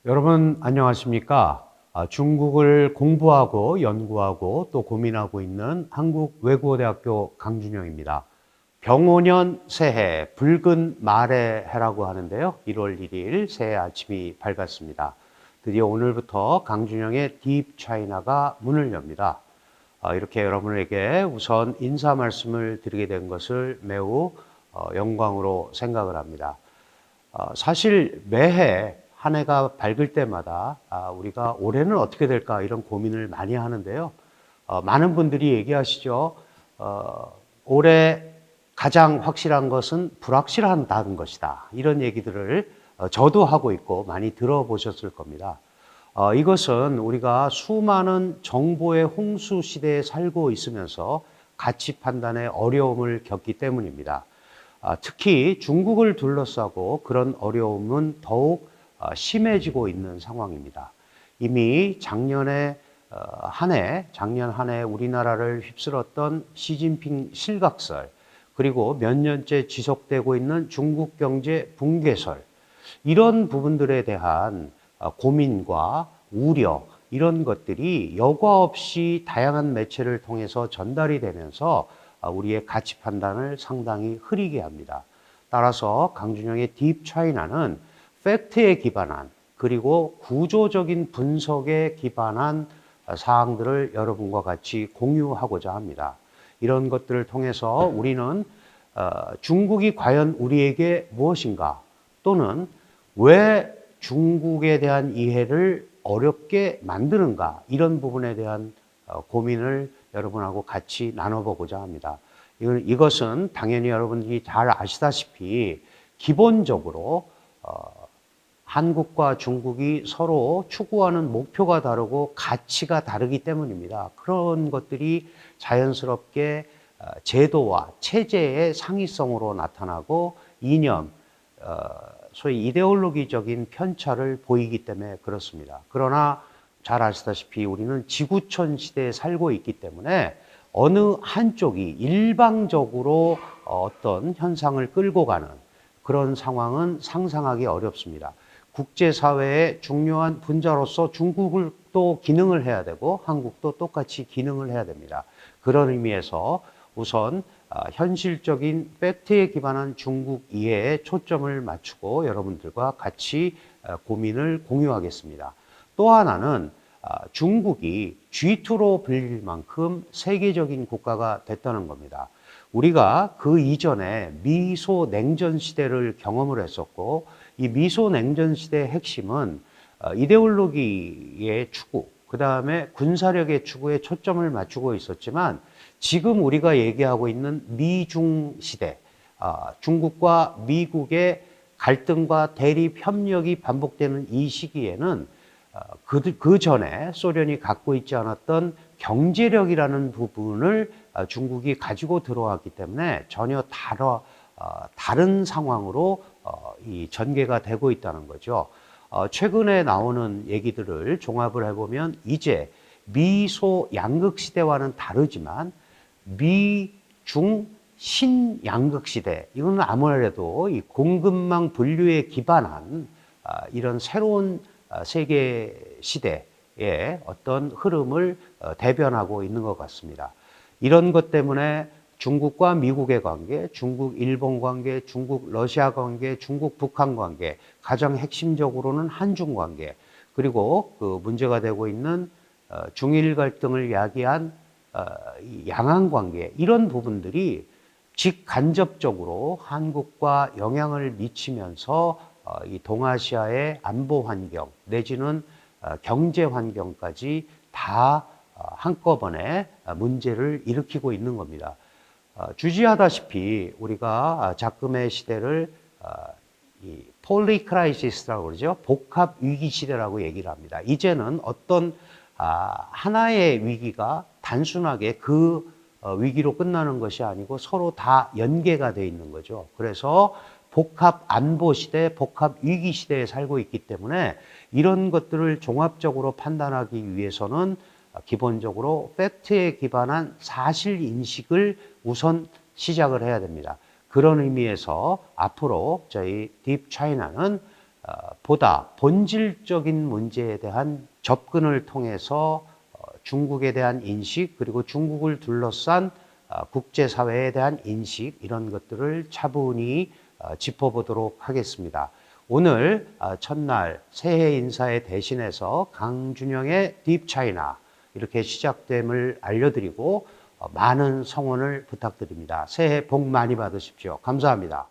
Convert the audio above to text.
여러분 안녕하십니까? 중국을 공부하고 연구하고 또 고민하고 있는 한국외국어대학교 강준영입니다. 병오년 새해 붉은 말의 해라고 하는데요. 1월 1일 새해 아침이 밝았습니다. 드디어 오늘부터 강준영의 딥 차이나가 문을 엽니다. 이렇게 여러분에게 우선 인사 말씀을 드리게 된 것을 매우 영광으로 생각을 합니다. 사실 매해 한 해가 밝을 때마다 우리가 올해는 어떻게 될까 이런 고민을 많이 하는데요. 많은 분들이 얘기하시죠. 올해 가장 확실한 것은 불확실하다는 것이다. 이런 얘기들을 저도 하고 있고 많이 들어보셨을 겁니다. 이것은 우리가 수많은 정보의 홍수 시대에 살고 있으면서 가치 판단에 어려움을 겪기 때문입니다. 특히 중국을 둘러싸고 그런 어려움은 더욱 심해지고 있는 상황입니다. 이미 작년 한 해 우리나라를 휩쓸었던 시진핑 실각설, 그리고 몇 년째 지속되고 있는 중국 경제 붕괴설, 이런 부분들에 대한 고민과 우려, 이런 것들이 여과 없이 다양한 매체를 통해서 전달이 되면서 우리의 가치 판단을 상당히 흐리게 합니다. 따라서 강준영의 딥 차이나는 팩트에 기반한, 그리고 구조적인 분석에 기반한 사항들을 여러분과 같이 공유하고자 합니다. 이런 것들을 통해서 우리는 중국이 과연 우리에게 무엇인가, 또는 왜 중국에 대한 이해를 어렵게 만드는가, 이런 부분에 대한 고민을 여러분하고 같이 나눠보고자 합니다. 이것은 당연히 여러분들이 잘 아시다시피 기본적으로 한국과 중국이 서로 추구하는 목표가 다르고 가치가 다르기 때문입니다. 그런 것들이 자연스럽게 제도와 체제의 상이성으로 나타나고 이념, 소위 이데올로기적인 편차를 보이기 때문에 그렇습니다. 그러나 잘 아시다시피 우리는 지구촌 시대에 살고 있기 때문에 어느 한쪽이 일방적으로 어떤 현상을 끌고 가는 그런 상황은 상상하기 어렵습니다. 국제사회의 중요한 분자로서 중국을 또 기능을 해야 되고 한국도 똑같이 기능을 해야 됩니다. 그런 의미에서 우선 현실적인 팩트에 기반한 중국 이해에 초점을 맞추고 여러분들과 같이 고민을 공유하겠습니다. 또 하나는 중국이 G2로 불릴 만큼 세계적인 국가가 됐다는 겁니다. 우리가 그 이전에 미소 냉전 시대를 경험을 했었고, 이 미소 냉전 시대의 핵심은 이데올로기의 추구, 그 다음에 군사력의 추구에 초점을 맞추고 있었지만, 지금 우리가 얘기하고 있는 미중 시대, 중국과 미국의 갈등과 대립 협력이 반복되는 이 시기에는 그 전에 소련이 갖고 있지 않았던 경제력이라는 부분을 중국이 가지고 들어왔기 때문에 전혀 다른 상황으로 이 전개가 되고 있다는 거죠. 최근에 나오는 얘기들을 종합을 해보면 이제 미소 양극 시대와는 다르지만 미중 신양극 시대, 이거는 아무래도 이 공급망 분류에 기반한 이런 새로운 세계 시대의 어떤 흐름을 대변하고 있는 것 같습니다. 이런 것 때문에 중국과 미국의 관계, 중국-일본 관계, 중국-러시아 관계, 중국-북한 관계, 가장 핵심적으로는 한중 관계, 그리고 그 문제가 되고 있는 중일 갈등을 야기한 양안 관계, 이런 부분들이 직간접적으로 한국과 영향을 미치면서 이 동아시아의 안보 환경 내지는 경제 환경까지 다 한꺼번에 문제를 일으키고 있는 겁니다. 주지하다시피 우리가 작금의 시대를 이 폴리크라이시스라고 그러죠. 복합 위기 시대라고 얘기를 합니다. 이제는 어떤 하나의 위기가 단순하게 그 위기로 끝나는 것이 아니고 서로 다 연계가 되어 있는 거죠. 그래서 복합 안보 시대, 복합 위기 시대에 살고 있기 때문에 이런 것들을 종합적으로 판단하기 위해서는 기본적으로 팩트에 기반한 사실 인식을 우선 시작을 해야 됩니다. 그런 의미에서 앞으로 저희 딥 차이나는 보다 본질적인 문제에 대한 접근을 통해서 중국에 대한 인식, 그리고 중국을 둘러싼 국제사회에 대한 인식, 이런 것들을 차분히 짚어보도록 하겠습니다. 오늘 첫날 새해 인사에 대신해서 강준영의 딥차이나 이렇게 시작됨을 알려드리고 많은 성원을 부탁드립니다. 새해 복 많이 받으십시오. 감사합니다.